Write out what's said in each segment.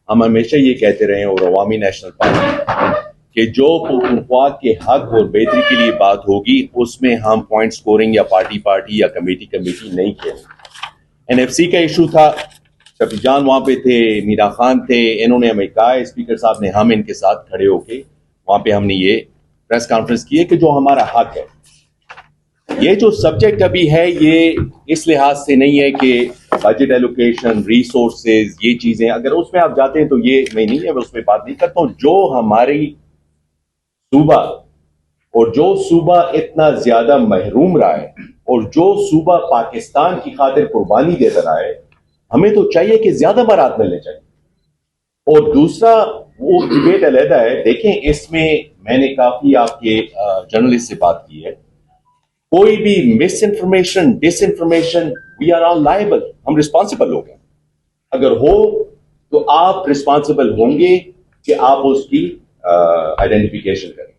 हम हमेशा ये कहते रहे और अवामी नेशनल पार्टी कि जो पख्तूनख्वा के हक और बेहतरी के लिए बात होगी उसमें हम पॉइंट स्कोरिंग या पार्टी या कमेटी नहीं खेलेंगे। एनएफसी का इशू था, शफी जान वहां पे थे, मीरा खान थे, इन्होंने हमें कहा, स्पीकर साहब ने, हम इनके साथ खड़े होके वहां पे हमने ये प्रेस कॉन्फ्रेंस की है कि जो हमारा हक है। ये जो सब्जेक्ट अभी है ये इस लिहाज से नहीं है कि बजट एलोकेशन, रिसोर्सेज, ये चीजें अगर उसमें आप जाते हैं तो ये मैं नहीं है, मैं उसमें बात नहीं करता हूं। जो हमारी सूबा और जो सूबा इतना ज्यादा महरूम रहा है और जो सूबा पाकिस्तान की खातिर कुर्बानी देता रहा है, हमें तो चाहिए कि ज्यादा बरात मिलने चाहिए। और दूसरा वो डिबेट अलहदा है। देखें, इसमें मैंने काफी आपके जर्नलिस्ट से बात की है, कोई भी miss information, disinformation, we are all liable, हम रिस्पॉन्सिबल हो गए। अगर हो तो आप रिस्पॉन्सिबल होंगे कि आप उसकी आइडेंटिफिकेशन करें।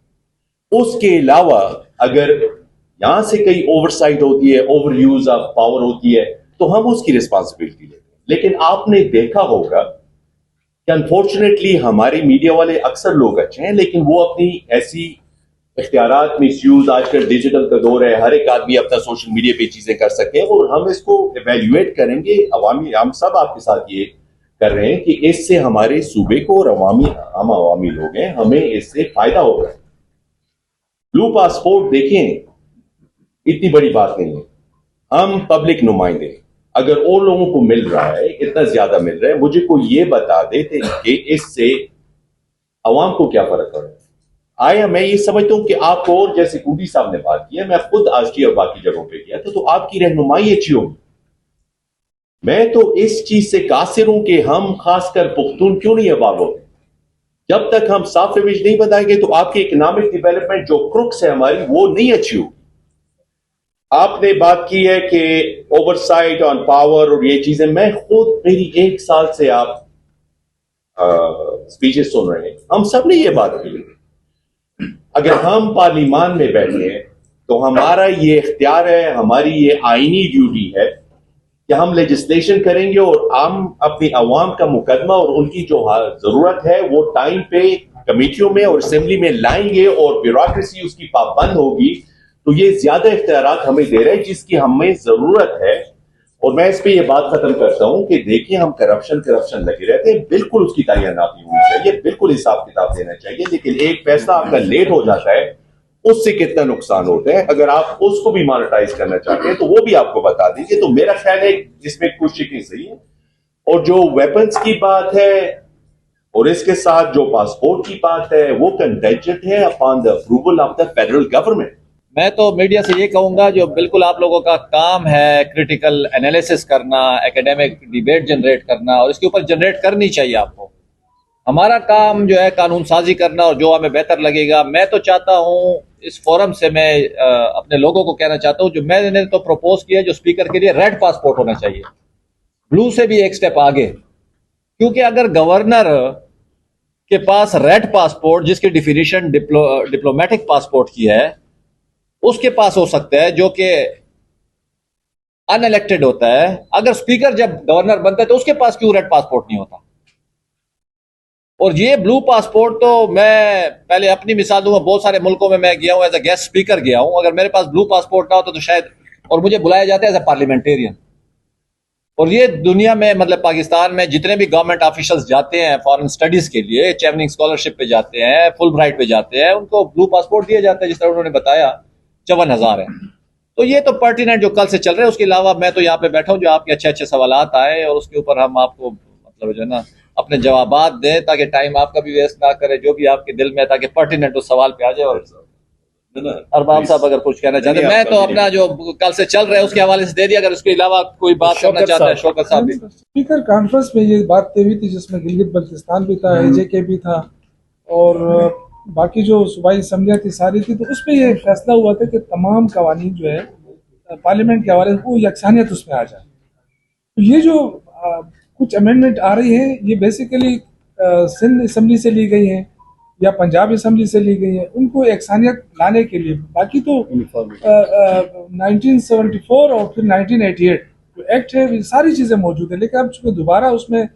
उसके अलावा अगर यहां से कई ओवरसाइट होती है, ओवर यूज ऑफ पावर होती है, तो हम उसकी रिस्पॉन्सिबिलिटी लेते हैं। लेकिन आपने देखा होगा कि अनफॉर्चुनेटली हमारे मीडिया वाले अक्सर लोग अच्छे हैं, लेकिन वो अपनी ऐसी इख्तियारात मिसयूज, आजकल डिजिटल का दौर है, हर एक आदमी अपना सोशल मीडिया पे चीजें कर सकते हैं और हम इसको इवेल्युएट करेंगे। अवामी, हम सब आपके साथ ये कर रहे हैं कि इससे हमारे सूबे को और हम अवामी लोग हैं, हमें इससे फायदा होगा। ब्लू पासपोर्ट देखें, इतनी बड़ी बात नहीं है। हम पब्लिक नुमाइंदे, अगर और लोगों को मिल रहा है, इतना ज्यादा मिल रहा है, मुझे कोई ये बता देते कि इससे अवाम को क्या फर्क पड़ रहा है। आया मैं ये समझता हूं कि आपको, और जैसे कूडी साहब ने बात की है, मैं खुद आजकी और बाकी जगहों पे किया था, तो आपकी रहनुमाई अच्छी होगी। मैं तो इस चीज से कासिर हूं कि हम खासकर पुख्तून क्यों नहीं अवाम होते। जब तक हम साफ इमेज नहीं बताएंगे तो आपकी इकोनॉमिक डेवलपमेंट जो क्रुक्स है हमारी, वो नहीं अच्छी होगी। आपने बात की है कि ओवरसाइट ऑन पावर और ये चीजें, मैं खुद, मेरी 1 साल से आप स्पीचेस सुन रहे हैं, हम सब ने ये बात की। अगर हम पार्लियामान में बैठे हैं तो हमारा ये इख्तियार है, हमारी ये आईनी ड्यूटी है कि हम लेजिस्लेशन करेंगे और हम अपनी अवाम का मुकदमा और उनकी जो जरूरत है वो टाइम पे कमेटियों में और असेंबली में लाएंगे और ब्यूरोक्रेसी उसकी पाबंद होगी। तो ये ज्यादा इख्तियारात हमें दे रहे हैं जिसकी हमें जरूरत है। और मैं इस पे ये बात खत्म करता हूं कि देखिए, हम करप्शन लगे रहते हैं, बिल्कुल उसकी तैयारी होनी चाहिए, बिल्कुल हिसाब किताब देना चाहिए, लेकिन एक फैसला आपका लेट हो जाता है, उससे कितना नुकसान होता है। अगर आप उसको भी मॉनेटाइज करना चाहते हैं तो वो भी आपको बता दीजिए। तो मेरा ख्याल है इसमें कुछ शिकनी सही है। और जो वेपन्स की बात है और इसके साथ जो पासपोर्ट की बात है, वो कंटेंजेंट है upon the approval of the federal government. मैं तो मीडिया से ये कहूंगा, जो बिल्कुल आप लोगों का काम है क्रिटिकल एनालिसिस करना, एकेडमिक डिबेट जनरेट करना, और इसके ऊपर जनरेट करनी चाहिए आपको। हमारा काम जो है कानून साजी करना और जो हमें बेहतर लगेगा। मैं तो चाहता हूं, इस फोरम से मैं अपने लोगों को कहना चाहता हूं, जो मैंने तो प्रपोज किया जो स्पीकर के लिए रेड पासपोर्ट होना चाहिए, ब्लू से भी एक स्टेप आगे। क्योंकि अगर गवर्नर के पास रेड पासपोर्ट, जिसकी डिफिनीशन डिप्लोमेटिक पासपोर्ट की है, उसके पास हो सकता है, जो कि अनइलेक्टेड होता है, अगर स्पीकर जब गवर्नर बनता है तो उसके पास क्यों रेड पासपोर्ट नहीं होता। और ये ब्लू पासपोर्ट, तो मैं पहले अपनी मिसाल दूंगा, बहुत सारे मुल्कों में मैं गया हूं, एज अ गेस्ट स्पीकर गया हूं। अगर मेरे पास ब्लू पासपोर्ट ना होता तो शायद, और मुझे बुलाया जाता है एज अ पार्लियामेंटेरियन। और ये दुनिया में, मतलब पाकिस्तान में जितने भी गवर्नमेंट ऑफिशियल्स जाते हैं फॉरेन स्टडीज के लिए, चेवनिंग स्कॉलरशिप पे जाते हैं, फुल ब्राइट पे जाते हैं, उनको ब्लू पासपोर्ट दिया जाता है, जिस तरह उन्होंने बताया 54,000 है। तो ये तो पर्टिनेंट जो कल से चल रहे हैं। उसके अलावा मैं तो यहाँ पे बैठा हूँ, जो आपके अच्छे अच्छे सवालात आए और उसके ऊपर हम आपको, मतलब जो है ना, अपने जवाबात दें, ताकि टाइम आपका भी वेस्ट ना करे, जो भी आपके दिल में है, ताकि पर्टिनेंट उस सवाल पे आ जाए। और अरबाब साहब अगर कुछ कहना चाहते हैं, मैं तो अपना जो कल से चल रहा है उसके हवाले से दे दिया। अगर उसके अलावा कोई बात करना चाहते हैं, शौकत साहब भी। स्पीकर कॉन्फ्रेंस में ये बात तय हुई थी, जिसमें गिलगित बल्तिस्तान भी था, AJK भी था और बाकी जो सूबाई असम्बलियाँ थी सारी थी। तो उस पर यह फैसला हुआ था कि तमाम कवानीन जो है पार्लियामेंट के हवाले से वो यकसानियत उसमें आ जाए। तो ये जो कुछ अमेंडमेंट आ रही है, ये बेसिकली सिंध असम्बली से ली गई हैं या पंजाब असम्बली से ली गई है, उनको यकसानियत लाने के लिए। बाकी तो 1974 और फिर 1988 जो एक्ट है, ये सारी चीज़ें मौजूद है, लेकिन अब चूँकि दोबारा उसमें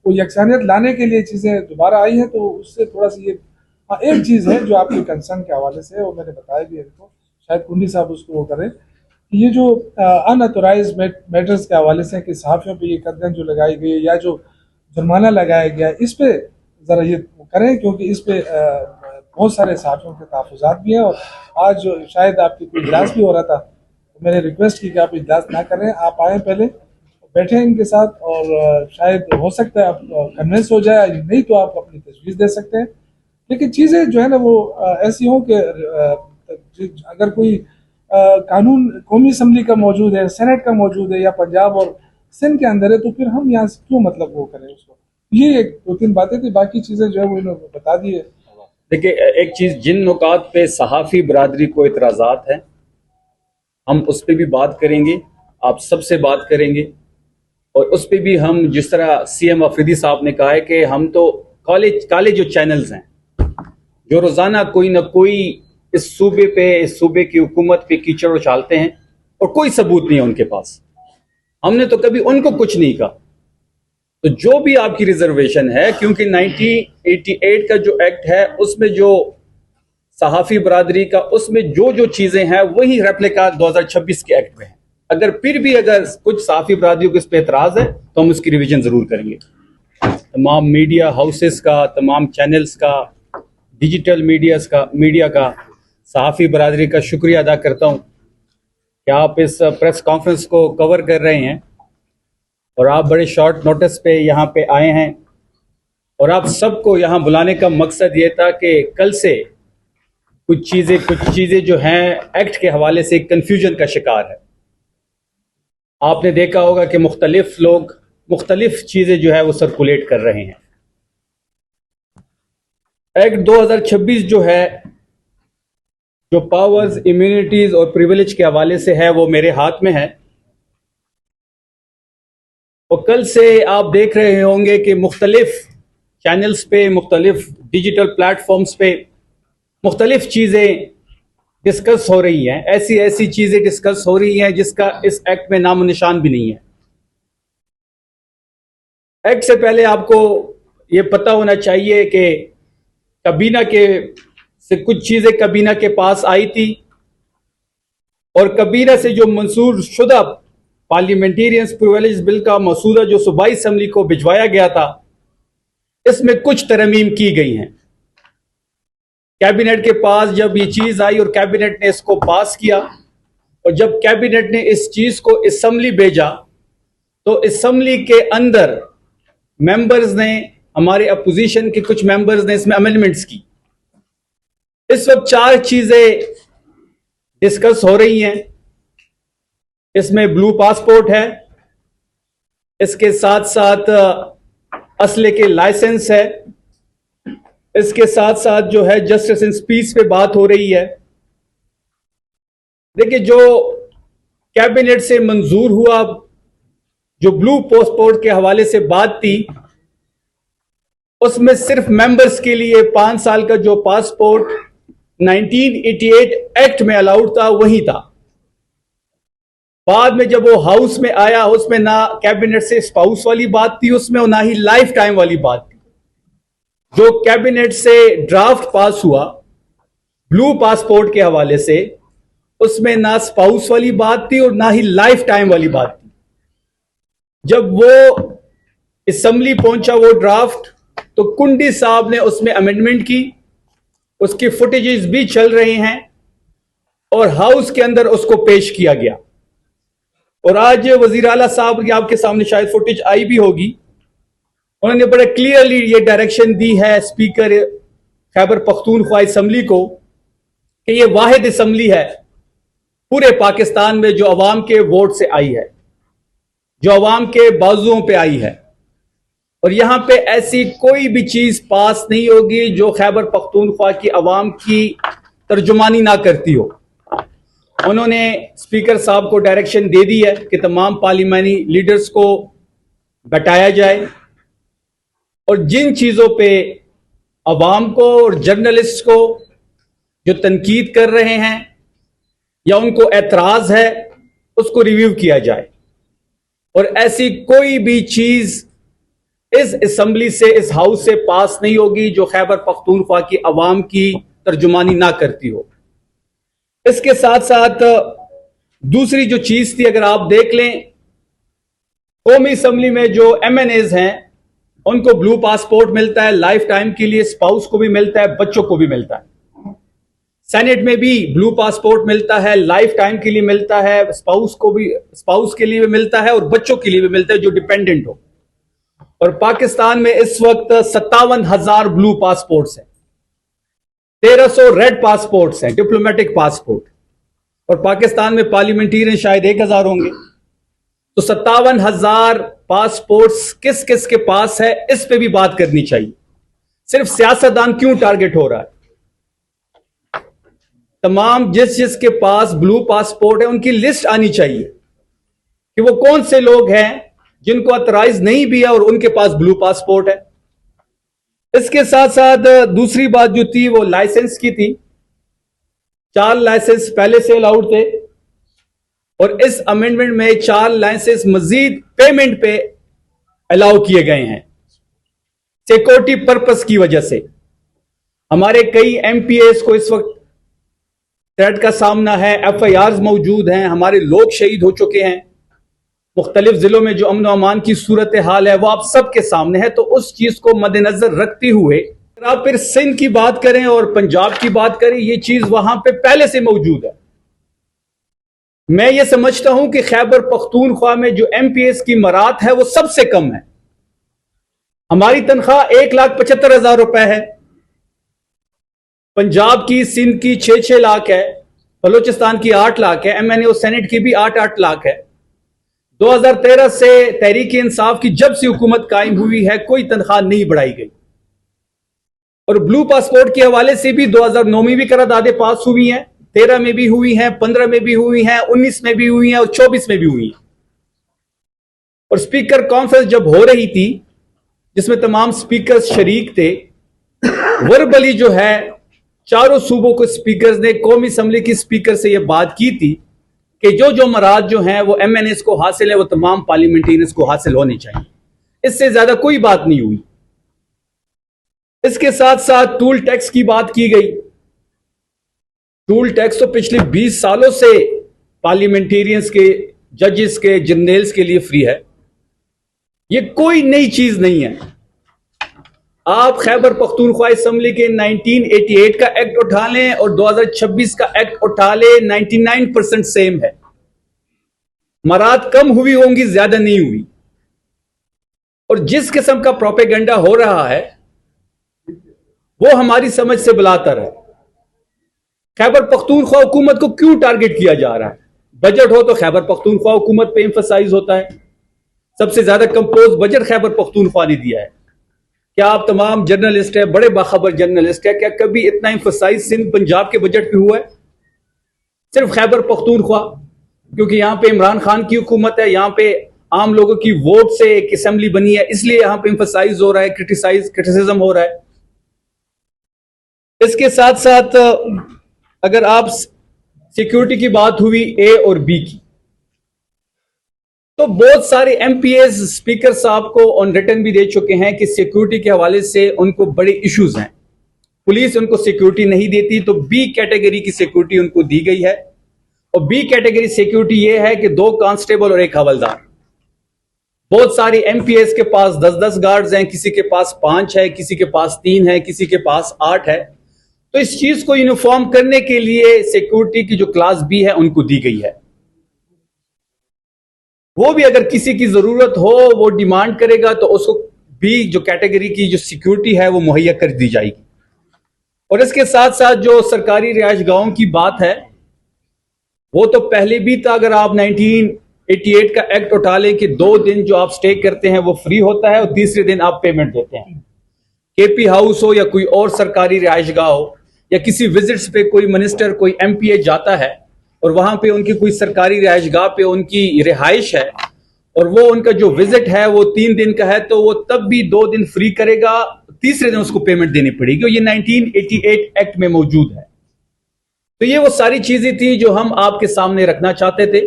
वो यकसानियत लाने के लिए चीज़ें दोबारा आई हैं, तो उससे थोड़ा सा ये। हाँ, एक चीज़ है जो आपके कंसर्न के हवाले से है, वो मैंने बताया भी है इनको, शायद कुंडी साहब उसको वो करें, कि ये जो अनऑथोराइज मैटर्स के हवाले से कि सहाफ़ियों पे ये कदम जो लगाई गई या जो जुर्माना लगाया गया, इस पे ज़रा ये करें, क्योंकि इस पे बहुत सारे सहाफ़ियों के तहफ़्फ़ुज़ात भी हैं। और आज जो शायद आपकी कोई इजलास भी हो रहा था, तो मैंने रिक्वेस्ट की कि आप इजलास ना करें, आप आएँ पहले, बैठें इनके साथ, और शायद हो सकता है आप कन्विंस हो जाए, नहीं तो आप अपनी तजवीज़ दे सकते हैं। लेकिन चीज़ें जो है ना वो ऐसी हों कि अगर कोई कानून कौमी असम्बली का मौजूद है, सेनेट का मौजूद है, या पंजाब और सिंध के अंदर है, तो फिर हम यहाँ से क्यों मतलब वो करें उसको। ये एक दो तीन बातें थी, बाकी चीज़ें जो है वो इन्होंने बता दी है। देखिए, एक चीज, जिन नुकात पे सहाफ़ी बरादरी को इतराज़ात हैं, हम उस पर भी बात करेंगे, आप सबसे बात करेंगे, और उस पर भी हम, जिस तरह सीएम अफरीदी साहब ने कहा है कि हम तो काले जो चैनल्स हैं जो रोज़ाना कोई ना कोई इस सूबे की हुकूमत पे कीचड़ उछालते हैं और कोई सबूत नहीं है उनके पास, हमने तो कभी उनको कुछ नहीं कहा। तो जो भी आपकी रिजर्वेशन है, क्योंकि 1988 का जो एक्ट है उसमें जो सहाफ़ी बरादरी का, उसमें जो चीजें हैं वही रेप्लिका 2026 के एक्ट में है। अगर फिर भी अगर कुछ सहाफ़ी बरादरी को इस पर एतराज है तो हम उसकी रिवीजन जरूर करेंगे। तमाम मीडिया हाउसेस का, तमाम चैनल्स का, डिजिटल मीडिया का सहाफ़ी बरादरी का शुक्रिया अदा करता हूँ कि आप इस प्रेस कॉन्फ्रेंस को कवर कर रहे हैं और आप बड़े शॉर्ट नोटिस पे यहाँ पे आए हैं। और आप सबको यहाँ बुलाने का मकसद ये था कि कल से कुछ चीज़ें जो हैं एक्ट के हवाले से कंफ्यूजन का शिकार है। आपने देखा होगा कि मुख्तलिफ लोग मुख्तलिफ चीज़ें जो है वो सर्कुलेट कर रहे हैं। एक्ट 2026 जो है, जो पावर्स, इम्यूनिटीज और प्रिविलेज के हवाले से है, वो मेरे हाथ में है। और कल से आप देख रहे होंगे कि मुख्तलिफ चैनल्स पे, मुख्तलिफ डिजिटल प्लेटफॉर्म्स पे मुख्तलिफ चीज़ें डिस्कस हो रही हैं, ऐसी चीज़ें डिस्कस हो रही हैं जिसका इस एक्ट में नामो निशान भी नहीं है। एक्ट से पहले आपको ये पता होना चाहिए कि काबीना से कुछ चीज़ें काबीना के पास आई थी, और काबीना से जो मंजूर शुदा पार्लियामेंटेरियंस प्रिविलेज बिल का मसूदा जो सूबाई असम्बली को भिजवाया गया था, इसमें कुछ तरमीम की गई हैं। कैबिनेट के पास जब ये चीज आई और कैबिनेट ने इसको पास किया, और जब कैबिनेट ने इस चीज को असम्बली भेजा, तो असम्बली के अंदर मेंबर्स ने, हमारे अपोजिशन के कुछ मेंबर्स ने इसमें अमेंडमेंट्स की। इस वक्त 4 चीजें डिस्कस हो रही हैं। इसमें ब्लू पासपोर्ट है, इसके साथ साथ असले के लाइसेंस है, इसके साथ साथ जो है जस्टिस इन पीस पे बात हो रही है। देखिए, जो कैबिनेट से मंजूर हुआ, जो ब्लू पासपोर्ट के हवाले से बात थी, उसमें सिर्फ मेंबर्स के लिए 5 साल का जो पासपोर्ट 1988 एक्ट में अलाउड था वही था। बाद में जब वो हाउस में आया, उसमें ना कैबिनेट से स्पाउस वाली बात थी उसमें, और ना ही लाइफ टाइम वाली बात थी। जो कैबिनेट से ड्राफ्ट पास हुआ ब्लू पासपोर्ट के हवाले से, उसमें ना स्पाउस वाली बात थी और ना ही लाइफ टाइम वाली बात थी। जब वो असेंबली पहुंचा वो ड्राफ्ट, तो कुंडी साहब ने उसमें अमेंडमेंट की, उसकी फुटेजेस भी चल रही हैं और हाउस के अंदर उसको पेश किया गया। और आज वजीर आला साहब की आपके सामने शायद फुटेज आई भी होगी, उन्होंने बड़े क्लियरली ये डायरेक्शन दी है स्पीकर खैबर पख्तूनख्वा असम्बली को कि ये वाहिद असम्बली है पूरे पाकिस्तान में जो अवाम के वोट से आई है, जो अवाम के बाजुओं पे आई है, और यहां पे ऐसी कोई भी चीज पास नहीं होगी जो खैबर पख्तूनख्वा की अवाम की तर्जुमानी ना करती हो। उन्होंने स्पीकर साहब को डायरेक्शन दे दी है कि तमाम पार्लियामानी लीडर्स को बैठाया जाए, और जिन चीजों पे अवाम को और जर्नलिस्ट को जो तनकीद कर रहे हैं या उनको एतराज है, उसको रिव्यू किया जाए, और ऐसी कोई भी चीज इस असेंबली से, इस हाउस से पास नहीं होगी जो खैबर पख्तूनख्वा की अवाम की तर्जुमानी ना करती हो। इसके साथ साथ दूसरी जो चीज थी, अगर आप देख लें, कौमी असेंबली में जो MNAs हैं उनको ब्लू पासपोर्ट मिलता है लाइफ टाइम के लिए, स्पाउस को भी मिलता है, बच्चों को भी मिलता है। सेनेट में भी ब्लू पासपोर्ट मिलता है, लाइफ टाइम के लिए मिलता है, स्पाउस के लिए भी मिलता है और बच्चों के लिए भी मिलता है जो डिपेंडेंट हो। और पाकिस्तान में इस वक्त 57,000 ब्लू पासपोर्ट्स हैं, 1300 रेड पासपोर्ट्स हैं, डिप्लोमेटिक पासपोर्ट, और पाकिस्तान में पार्लियामेंटेरियन शायद 1000 होंगे। तो 57,000 पासपोर्ट्स किस किस के पास है, इस पे भी बात करनी चाहिए। सिर्फ सियासतदान क्यों टारगेट हो रहा है? तमाम जिसके पास ब्लू पासपोर्ट है उनकी लिस्ट आनी चाहिए कि वो कौन से लोग हैं जिनको ऑथराइज नहीं भी है और उनके पास ब्लू पासपोर्ट है। इसके साथ साथ दूसरी बात जो थी वो लाइसेंस की थी। 4 लाइसेंस पहले से अलाउड थे और इस अमेंडमेंट में 4 लाइसेंस मजीद पेमेंट पे अलाउ किए गए हैं सिक्योरिटी पर्पस की वजह से। हमारे कई MPAs को इस वक्त थ्रेट का सामना है, FIRs मौजूद हैं, हमारे लोग शहीद हो चुके हैं, मुख्तलिफ जिलों में जो अमन अमान की सूरत हाल है वो आप सबके सामने है। तो उस चीज को मद्देनजर रखते हुए अगर आप फिर सिंध की बात करें और पंजाब की बात करें, ये चीज वहां पे पहले से मौजूद है। मैं ये समझता हूं कि खैबर पख्तूनख्वा में जो MPAs की मरात है वो सबसे कम है। हमारी तनख्वाह 1,75,000 रुपए है, पंजाब की, सिंध की 6-6 लाख है, बलूचिस्तान की 8 लाख है, MNA और सेनेट की भी 8-8 लाख है। 2013 से तहरीक इंसाफ की जब से हुकूमत कायम हुई है कोई तनख्वाह नहीं बढ़ाई गई। और ब्लू पासपोर्ट के हवाले से भी 2009 में भी करारदादें पास हुई हैं, 13 में भी हुई हैं, 15 में भी हुई हैं, 19 में भी हुई हैं और 24 में भी हुई हैं। और स्पीकर कॉन्फ्रेंस जब हो रही थी जिसमें तमाम स्पीकर्स शरीक थे, वर्बली जो है चारों सूबों के स्पीकर्स ने कौमी असेंबली की स्पीकर से यह बात की थी कि जो मराद जो हैं वो MNAs को हासिल है वो तमाम पार्लियामेंटेरियंस को हासिल होने चाहिए। इससे ज्यादा कोई बात नहीं हुई। इसके साथ साथ टूल टैक्स की बात की गई। टूल टैक्स तो पिछले 20 सालों से पार्लियामेंटेरियंस के, जजेस के, जर्नल्स के लिए फ्री है। ये कोई नई चीज नहीं है। आप खैबर पख्तूनख्वा असेंबली के 1988 का एक्ट उठा लें और 2026 का एक्ट उठा लें, 99% सेम है। मराद कम हुई होंगी, ज्यादा नहीं हुई। और जिस किस्म का प्रोपेगेंडा हो रहा है वो हमारी समझ से बिलातर है। खैबर पख्तूनख्वा हुकूमत को क्यों टारगेट किया जा रहा है? बजट हो तो खैबर पख्तूनख्वा हुकूमत पे एम्फसाइज होता है। सबसे ज्यादा कंपोज बजट खैबर पख्तूनख्वा ने दिया है। क्या आप तमाम जर्नलिस्ट हैं, बड़े बाखबर जर्नलिस्ट हैं, क्या कभी इतना एम्फसाइज सिंध पंजाब के बजट पे हुआ है? सिर्फ खैबर पख्तूनख्वा, क्योंकि यहां पे इमरान खान की हुकूमत है, यहां पे आम लोगों की वोट से एक असेंबली बनी है, इसलिए यहां पे एम्फसाइज हो रहा है, क्रिटिसिज्म हो रहा है। इसके साथ साथ अगर आप सिक्योरिटी की बात हुई A और B की, तो बहुत सारे MPAs स्पीकर साहब को ऑन रिटर्न भी दे चुके हैं कि सिक्योरिटी के हवाले से उनको बड़े इश्यूज हैं। पुलिस उनको सिक्योरिटी नहीं देती, तो B कैटेगरी की सिक्योरिटी उनको दी गई है। और B कैटेगरी सिक्योरिटी यह है कि 2 कांस्टेबल और 1 हवलदार। बहुत सारे MPAs के पास 10-10 गार्ड्स हैं, किसी के पास 5 है, किसी के पास 3 है, किसी के पास 8 है। तो इस चीज को यूनिफॉर्म करने के लिए सिक्योरिटी की जो क्लास B है उनको दी गई है। वो भी अगर किसी की जरूरत हो, वो डिमांड करेगा तो उसको भी जो कैटेगरी की जो सिक्योरिटी है वो मुहैया कर दी जाएगी। और इसके साथ साथ जो सरकारी रिहाइश गाहों की बात है वो तो पहले भी था। अगर आप 1988 का एक्ट उठा लें कि 2 दिन जो आप स्टे करते हैं वो फ्री होता है और तीसरे दिन आप पेमेंट देते हैं। KP हाउस हो या कोई और सरकारी रिहाइश गाह हो, या किसी विजिट्स पे कोई मिनिस्टर, कोई MPA जाता है और वहां पे उनकी कोई सरकारी रिहाइशगाह पे उनकी रिहाइश है और वो उनका जो विजिट है वो 3 दिन का है, तो वो तब भी 2 दिन फ्री करेगा, तीसरे दिन उसको पेमेंट देनी पड़ेगी। और ये 1988 एक्ट में मौजूद है। तो ये वो सारी चीजें थी जो हम आपके सामने रखना चाहते थे।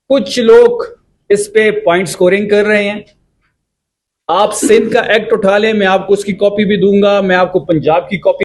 कुछ लोग इस पे पॉइंट स्कोरिंग कर रहे हैं, आप सिंध का एक्ट उठा लें, मैं आपको उसकी कॉपी भी दूंगा, मैं आपको पंजाब की कॉपी